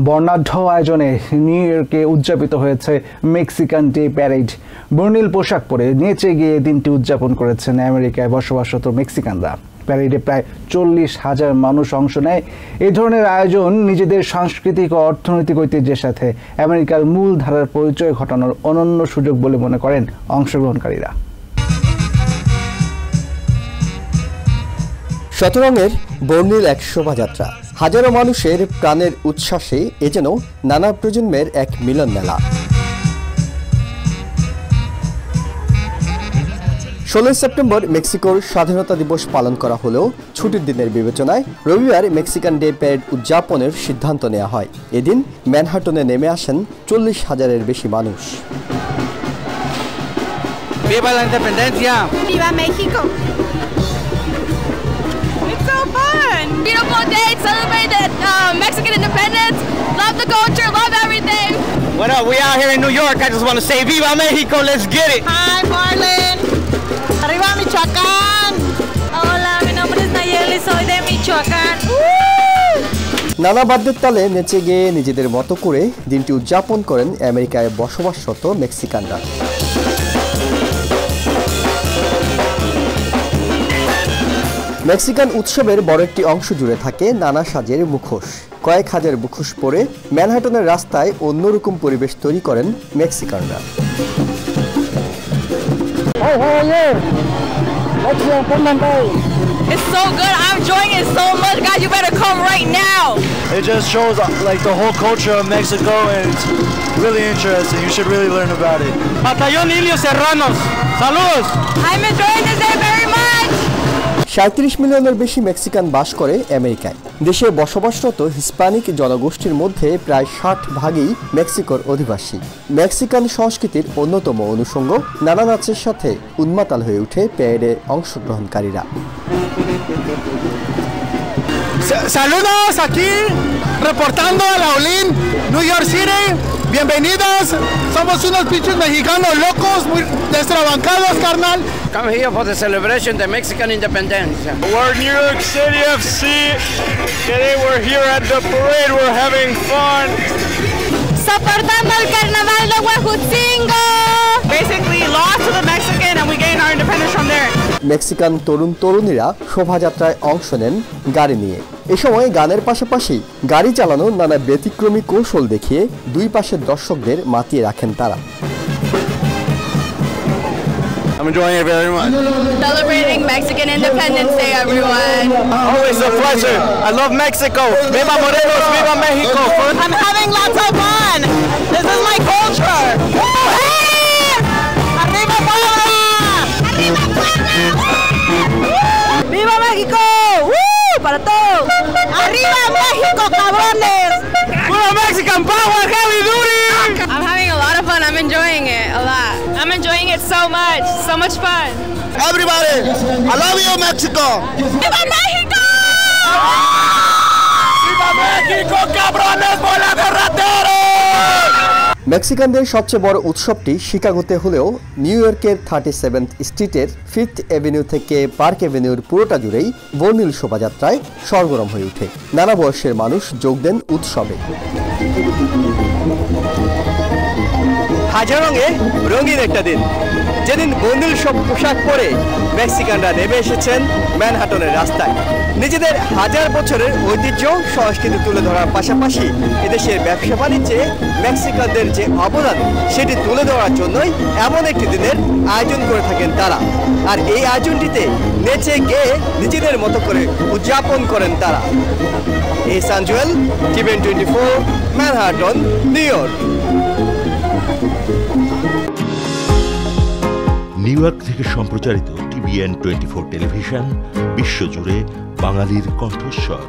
বর্ণাঢ্য আয়োজনে নিউ ইয়র্কে উদযাপিত হয়েছে মেক্সিকান ডে প্যারেড। বর্ণিল পোশাক পরে নেচে গিয়ে দিনটি উদযাপন করেছেন আমেরিকায় বসবাসরত মেক্সিকানরা। প্যারেডে প্রায় 40,000 মানুষ অংশ নেয়। এই ধরনের আয়োজন নিজেদের সাংস্কৃতিক ও অর্থনৈতিক ঐতিহ্যের সাথে আমেরিকার মূল ধারার পরিচয় ঘটানোর অনন্য সুযোগ বলে মনে করেন অংশগ্রহণকারীরা। শতরঙের বর্ণিল এক শোভাযাত্রা, হাজারো মানুষের প্রাণের উচ্ছ্বাসে এ যেন নানা প্রজন্মের এক মিলন মেলা। 16 সেপ্টেম্বর মেক্সিকোর স্বাধীনতা দিবস পালন করা হলেও ছুটির দিনের বিবেচনায় রবিবার মেক্সিকান ডে প্যারেড উদযাপনের সিদ্ধান্ত নেওয়া হয়। এদিন ম্যানহাটনে নেমে আসেন 40,000-এর বেশি মানুষ। Viva la independencia! Viva México! It's so fun! Beautiful day, celebrate Mexican independence. Love the culture, love everything. What up? We out here in New York. I just want to say Viva Mexico. Let's get it. Hi, Marlon. Arriba Michoacán. Hola, mi nombre es Nayeli, soy de Michoacán. নানা বাদ্যের তালে নেচে গিয়ে নিজেদের মতো করে দিনটি উদযাপন করেন আমেরিকায় বসবাসরত মেক্সিকানরা। মেক্সিকান উৎসবের বড় একটি অংশ জুড়ে থাকে নানা সাজের মুখোশ। কয়েক হাজার মুখোশ পরে ম্যানহাটনের রাস্তায় অন্যরকম পরিবেশ তৈরি করেন মেক্সিকানরা। It's so good. I'm enjoying it so much. Guys, you better come right now. It just shows like the whole culture of Mexico, and it's really interesting. You should really learn about it. Batallón Ilio Serranos. Saludos. I'm enjoying this day very much. 37 মিলিয়নের বেশি Mexican বাস করে আমেরিকায়। দেশে বসবাসরত Hispanic জনগোষ্ঠীর মধ্যে প্রায় 60% মেক্সিকোর অধিবাসী। মেক্সিকান সংস্কৃতির অন্যতম অনুষঙ্গ নানা নাচের সাথে উন্মাতাল হয়ে ওঠে প্যারেডে অংশগ্রহণকারীরা। Saludos aquí, reportando a Laulín, New York City. Bienvenidos. Somos unos pinches mexicanos locos, muy extravagantes, carnal. Come here for the celebration of the Mexican independence. We're New York City FC. Today we're here at the parade. We're having fun. Soportando el carnaval de Huejutzingo. Basically lost to the Mexican and we gained our independence from there. Mexican তরুণ তরুণীরা শোভাযাত্রায় অংশ নেন গাড়ি নিয়ে। এ সময় গানের পাশাপাশি গাড়ি চালানোর নানা ব্যতিক্রমী কৌশল দেখিয়ে দুই পাশের দর্শকদের মাতিয়ে রাখেন তারা। I'm enjoying it very much. Celebrating Mexican Independence Day, everyone. Always a pleasure. I love Mexico. Viva Morelos, viva Mexico. I'm having lots of fun. This is my culture. Hey! Arriba Puebla! Arriba Puebla! Viva Mexico! Woo! Para todos. Arriba Mexico, cabrones! Puro Mexican power, heavy duty. I'm having a lot of fun. I'm enjoying it a lot. I'm enjoying it so much fun. Everybody, I love you, Mexico. Viva Mexico! Viva Mexico, cabrones, bola de rateros! মেক্সিকানদের সবচেয়ে বড় উৎসবটি শিকাগোতে হলেও new ইয়র্কের 37th স্ট্রিটের 5th avenue থেকে park অ্যাভিনিউর পুরোটা জুড়েই বর্ণিল শোভাযাত্রায় সরগরম হয়ে ওঠে। নানা বয়সের মানুষ যোগ দেন উৎসবে। হাজার রঙে রঙিন একটা দিন, যেদিন বর্ণিল সব পোশাক পরে মেক্সিকানরা নেমে এসেছেন ম্যানহাটনের রাস্তায়। নিজেদের হাজার বছরের ঐতিহ্য সংস্কৃতি তুলে ধরার পাশাপাশি এদেশের ব্যবসা বাণিজ্যে মেক্সিকানদের যে অবদান সেটি তুলে ধরার জন্যই এমন একটি দিনের আয়োজন করে থাকেন তারা। আর এই আয়োজনটিতে নেচে গেয়ে নিজেদের মতো করে উদযাপন করেন তারা। Ehsan Jewel, TVN 24, Manhattan, New York. New York থেকে সম্প্রচারিত টিভিএন 24 টেলিভিশন বিশ্বজুড়ে বাঙালির কণ্ঠস্বর।